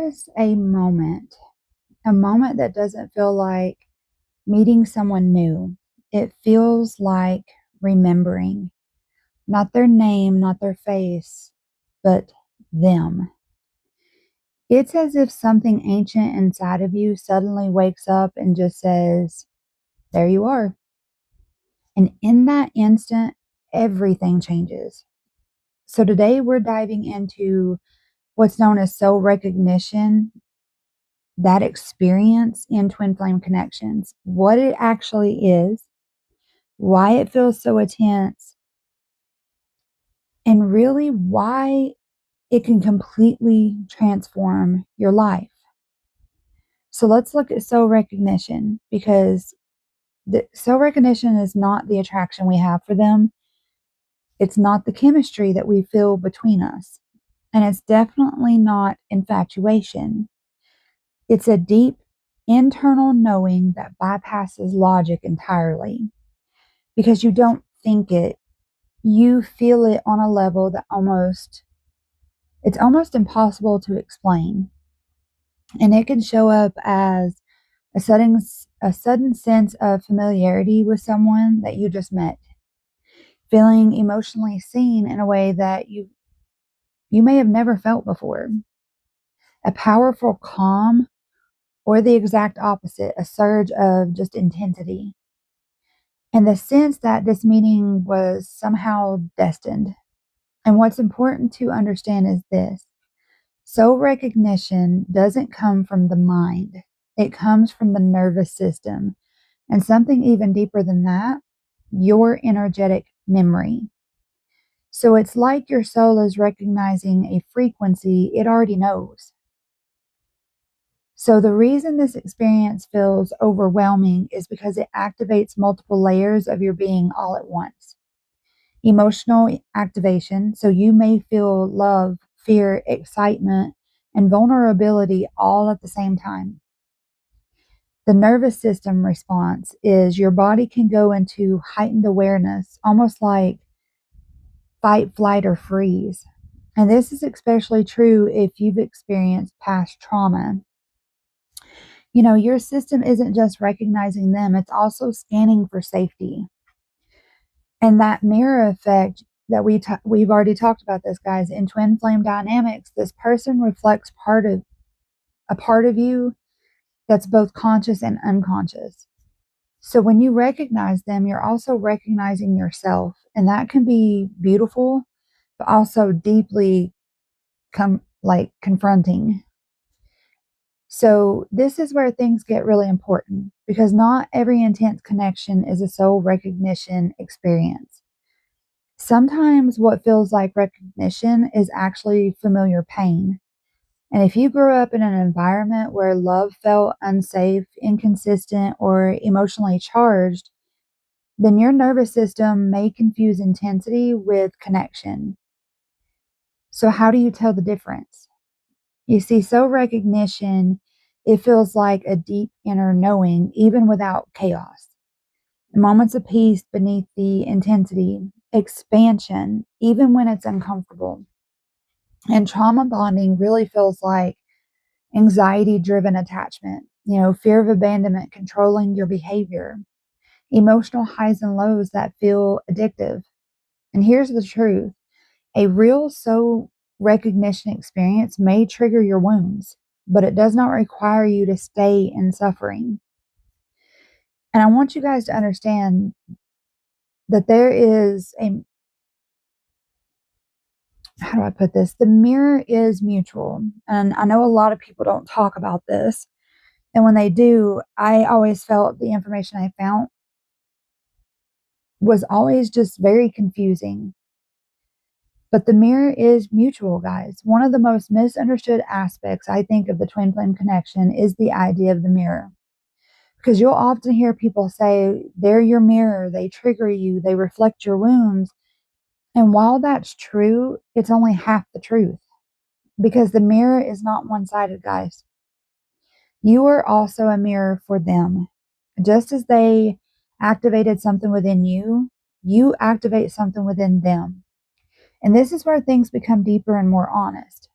Notice a moment that doesn't feel like meeting someone new. It feels like remembering, not their name, not their face, but them. It's as if something ancient inside of you suddenly wakes up and just says, there you are. And in that instant, everything changes. So today we're diving into what's known as soul recognition, that experience in twin flame connections, what it actually is, why it feels so intense, and really why it can completely transform your life. So let's look at soul recognition, because the soul recognition is not the attraction we have for them. It's not the chemistry that we feel between us. And it's definitely not infatuation. It's a deep internal knowing that bypasses logic entirely. Because you don't think it, you feel it on a level that it's almost impossible to explain. And it can show up as a sudden sense of familiarity with someone that you just met, feeling emotionally seen in a way that you may have never felt before, a powerful calm, or the exact opposite, a surge of just intensity, and the sense that this meeting was somehow destined. And what's important to understand is this: soul recognition doesn't come from the mind, it comes from the nervous system. And something even deeper than that, your energetic memory. So it's like your soul is recognizing a frequency it already knows. So the reason this experience feels overwhelming is because it activates multiple layers of your being all at once. Emotional activation, so you may feel love, fear, excitement, and vulnerability all at the same time. The nervous system response is your body can go into heightened awareness, almost like fight, flight, or freeze. And this is especially true if you've experienced past trauma. Your system isn't just recognizing them, it's also scanning for safety. And that mirror effect that we've already talked about this, guys, in twin flame dynamics, this person reflects a part of you that's both conscious and unconscious. So when you recognize them, you're also recognizing yourself, and that can be beautiful, but also deeply confronting. So this is where things get really important, because not every intense connection is a soul recognition experience. Sometimes what feels like recognition is actually familiar pain. And if you grew up in an environment where love felt unsafe, inconsistent, or emotionally charged, then your nervous system may confuse intensity with connection. So how do you tell the difference? You see, soul recognition, it feels like a deep inner knowing, even without chaos. Moments of peace beneath the intensity, expansion, even when it's uncomfortable. And trauma bonding really feels like anxiety driven attachment, fear of abandonment controlling your behavior, emotional highs and lows that feel addictive. And here's the truth: a real soul recognition experience may trigger your wounds, but it does not require you to stay in suffering. And I want you guys to understand that there is how do I put this? The mirror is mutual. And I know a lot of people don't talk about this. And when they do, I always felt the information I found was always just very confusing. But the mirror is mutual, guys. One of the most misunderstood aspects, I think, of the twin flame connection is the idea of the mirror. Because you'll often hear people say, they're your mirror, they trigger you, they reflect your wounds. And while that's true, it's only half the truth. Because the mirror is not one-sided, guys. You are also a mirror for them. Just as they activated something within you, you activate something within them. And this is where things become deeper and more honest.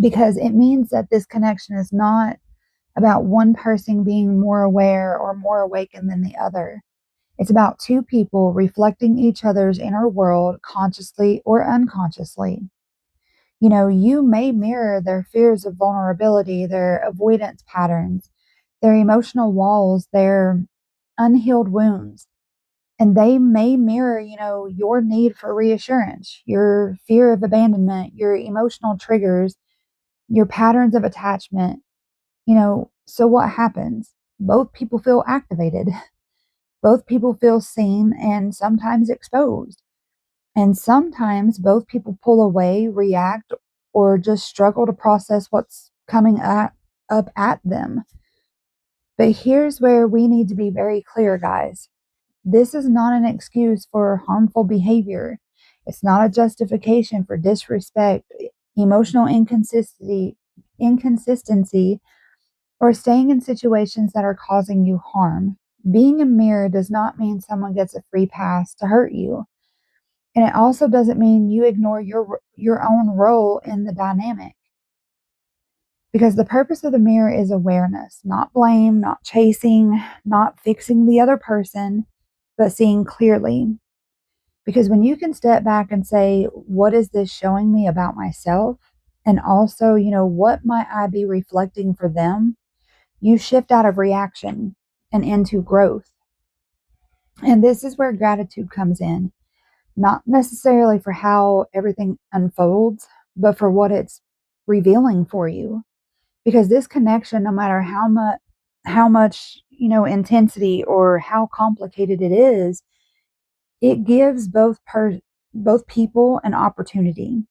because it means that this connection is not about one person being more aware or more awakened than the other. It's about two people reflecting each other's inner world consciously or unconsciously. You may mirror their fears of vulnerability, their avoidance patterns, their emotional walls, their unhealed wounds. And they may mirror, your need for reassurance, your fear of abandonment, your emotional triggers, your patterns of attachment. So what happens? Both people feel activated. Both people feel seen and sometimes exposed. And sometimes both people pull away, react, or just struggle to process what's coming up at them. But here's where we need to be very clear, guys. This is not an excuse for harmful behavior. It's not a justification for disrespect, emotional inconsistency, or staying in situations that are causing you harm. Being a mirror does not mean someone gets a free pass to hurt you. And it also doesn't mean you ignore your own role in the dynamic. Because the purpose of the mirror is awareness, not blame, not chasing, not fixing the other person, but seeing clearly. Because when you can step back and say, what is this showing me about myself? And also, what might I be reflecting for them? You shift out of reaction and into growth. And this is where gratitude comes in, not necessarily for how everything unfolds, but for what it's revealing for you. Because this connection, no matter how much intensity or how complicated it is, it gives both people an opportunity.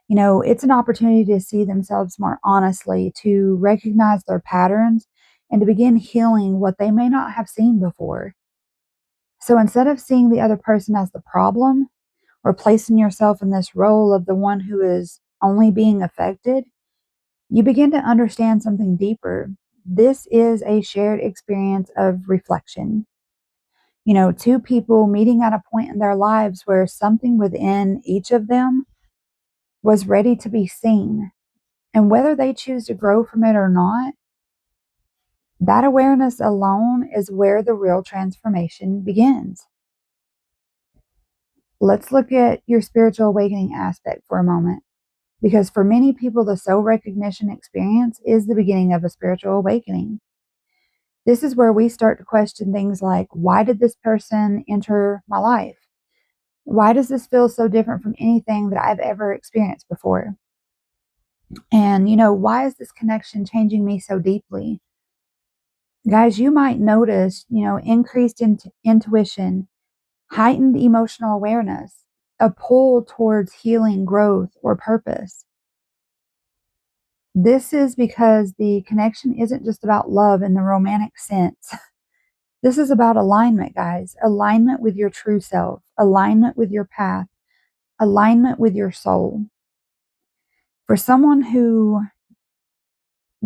It's an opportunity to see themselves more honestly, to recognize their patterns, and to begin healing what they may not have seen before. So instead of seeing the other person as the problem, or placing yourself in this role of the one who is only being affected, you begin to understand something deeper. This is a shared experience of reflection. Two people meeting at a point in their lives where something within each of them was ready to be seen. And whether they choose to grow from it or not, that awareness alone is where the real transformation begins. Let's look at your spiritual awakening aspect for a moment. Because for many people, the soul recognition experience is the beginning of a spiritual awakening. This is where we start to question things like, why did this person enter my life? Why does this feel so different from anything that I've ever experienced before? And, why is this connection changing me so deeply? Guys, you might notice, increased intuition, heightened emotional awareness, a pull towards healing, growth, or purpose. This is because the connection isn't just about love in the romantic sense. This is about alignment, guys. Alignment with your true self, alignment with your path, alignment with your soul. For someone who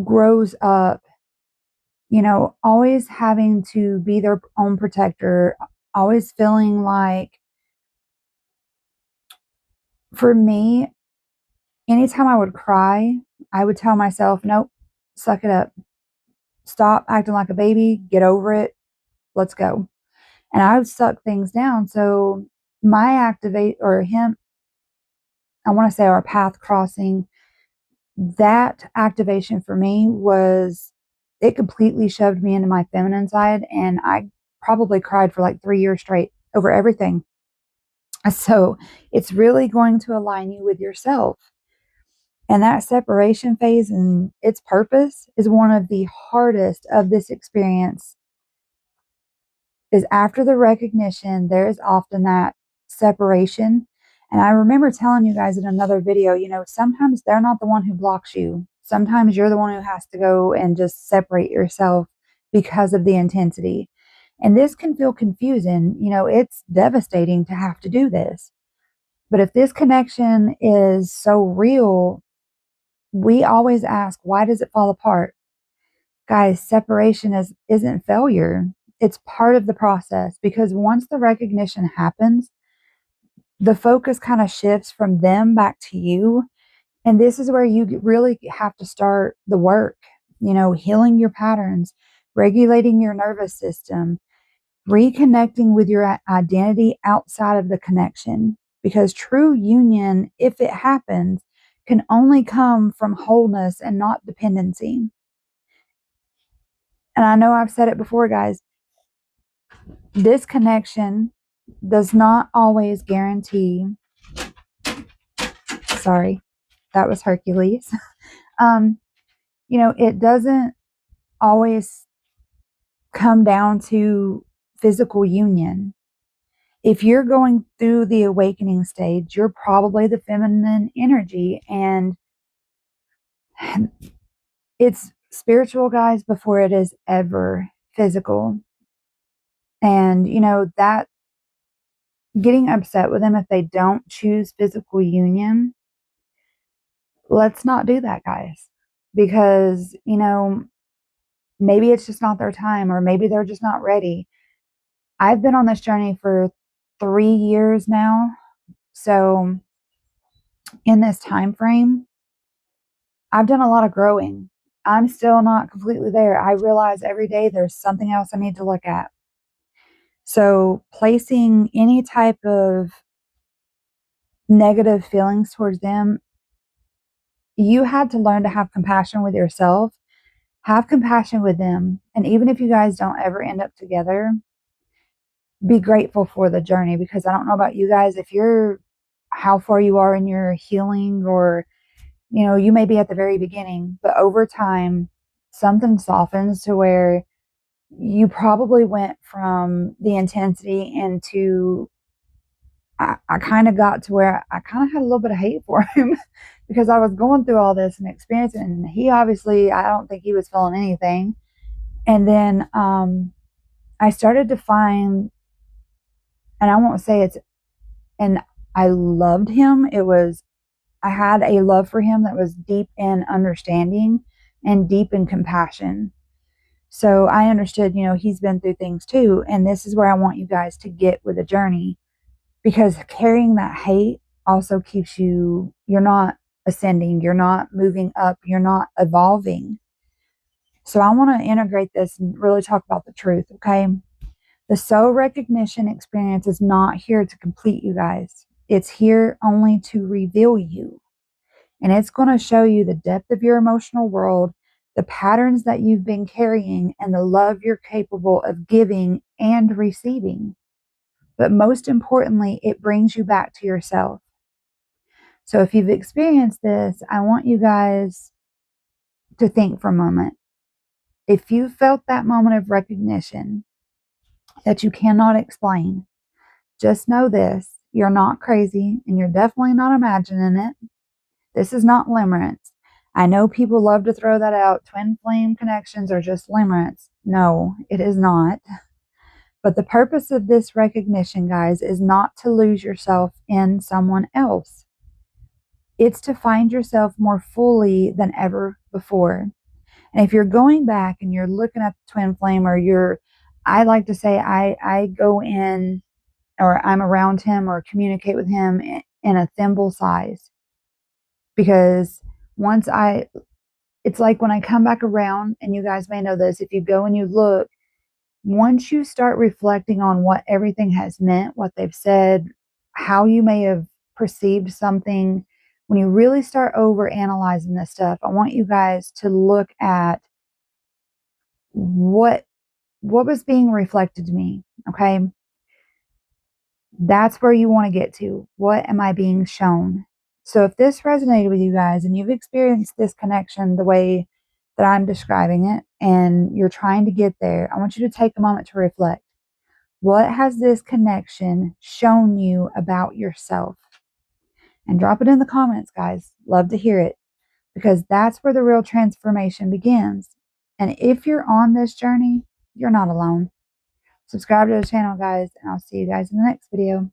grows up, always having to be their own protector, always feeling like, for me, anytime I would cry, I would tell myself, nope, suck it up. Stop acting like a baby. Get over it. Let's go. And I would suck things down. So my activate or him, I want to say our path crossing, that activation for me was, it completely shoved me into my feminine side. And I probably cried for like 3 years straight over everything. So it's really going to align you with yourself. And that separation phase and its purpose is one of the hardest of this experience. Is after the recognition, there is often that separation. And I remember telling you guys in another video, sometimes they're not the one who blocks you. Sometimes you're the one who has to go and just separate yourself because of the intensity. And this can feel confusing. It's devastating to have to do this. But if this connection is so real, we always ask, why does it fall apart? Guys, separation isn't failure. It's part of the process, because once the recognition happens, the focus kind of shifts from them back to you. And this is where you really have to start the work, healing your patterns, regulating your nervous system, reconnecting with your identity outside of the connection. Because true union, if it happens, can only come from wholeness and not dependency. And I know I've said it before, guys, this connection does not always guarantee, sorry, that was Hercules. It doesn't always come down to physical union. If you're going through the awakening stage, you're probably the feminine energy, and it's spiritual, guys, before it is ever physical. And, that getting upset with them if they don't choose physical union, let's not do that, guys. Because, maybe it's just not their time, or maybe they're just not ready. I've been on this journey for 3 years now. So in this time frame, I've done a lot of growing. I'm still not completely there. I realize every day there's something else I need to look at. So placing any type of negative feelings towards them, you had to learn to have compassion with yourself, have compassion with them. And even if you guys don't ever end up together, be grateful for the journey. Because I don't know about you guys, if you're how far you are in your healing, or you may be at the very beginning, but over time something softens to where you probably went from the intensity into, I kind of got to where I kind of had a little bit of hate for him because I was going through all this and experiencing it, and he obviously, I don't think he was feeling anything. And then I started to find, and I won't say it's, and I loved him. I had a love for him that was deep in understanding and deep in compassion. So I understood, he's been through things too. And this is where I want you guys to get with the journey, because carrying that hate also keeps you're not ascending, you're not moving up, you're not evolving. So I want to integrate this and really talk about the truth, okay? The soul recognition experience is not here to complete you guys. It's here only to reveal you. And it's going to show you the depth of your emotional world, the patterns that you've been carrying, and the love you're capable of giving and receiving. But most importantly, it brings you back to yourself. So if you've experienced this, I want you guys to think for a moment. If you felt that moment of recognition that you cannot explain, just know this: you're not crazy, and you're definitely not imagining it. This is not limerence. I know people love to throw that out. Twin flame connections are just limerence. No, it is not. But the purpose of this recognition, guys, is not to lose yourself in someone else. It's to find yourself more fully than ever before. And if you're going back and you're looking at the twin flame, or I like to say I go in, or I'm around him or communicate with him in a thimble size. Because it's like when I come back around, and you guys may know this, if you go and you look, once you start reflecting on what everything has meant, what they've said, how you may have perceived something, when you really start over analyzing this stuff, I want you guys to look at what was being reflected to me, okay? That's where you want to get to. What am I being shown? So if this resonated with you guys and you've experienced this connection the way that I'm describing it, and you're trying to get there, I want you to take a moment to reflect. What has this connection shown you about yourself? And drop it in the comments, guys. Love to hear it, because that's where the real transformation begins. And if you're on this journey, you're not alone. Subscribe to the channel, guys, and I'll see you guys in the next video.